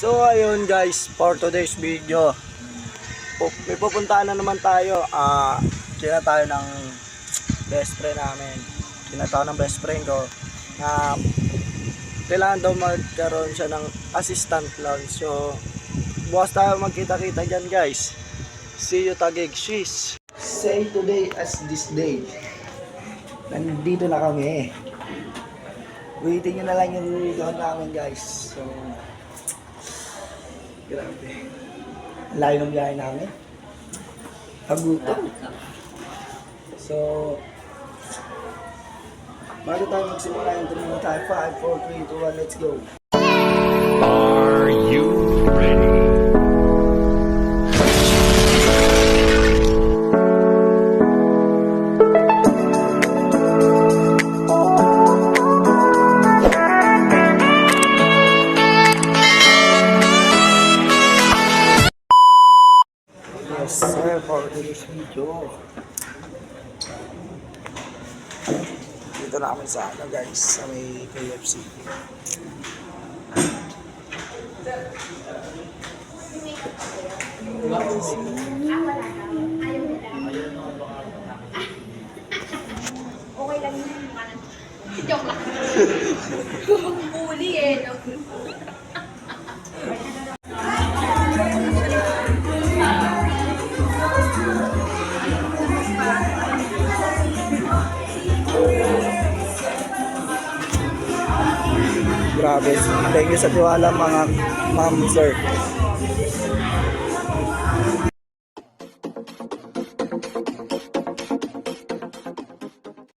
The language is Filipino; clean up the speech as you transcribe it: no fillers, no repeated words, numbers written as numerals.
So ayun guys, for today's video, may pupuntahan na naman tayo. Kina tayo ng best friend namin. Kina tayo ng best friend ko na kailangan daw magkaroon siya ng assistant lounge. So bukas tayo magkita-kita dyan guys. See you Taguig. Sheesh. Say today as this day. Nandito na kami. Waiting nyo na lang yung video namin guys. So grabe. Layo ng biyahe namin. Pagutom. So, bago tayo magsimula yung tumulong tayo. 5, 4, 3, 2, 1, let's go. Are you ready? Yes sir, for today's video. Dito na kami sa guys, sa may KFC. Okay lang yun. Joke lang. Huli eh. No? Grabe. Thank you sa tiwala mga ma'am sir.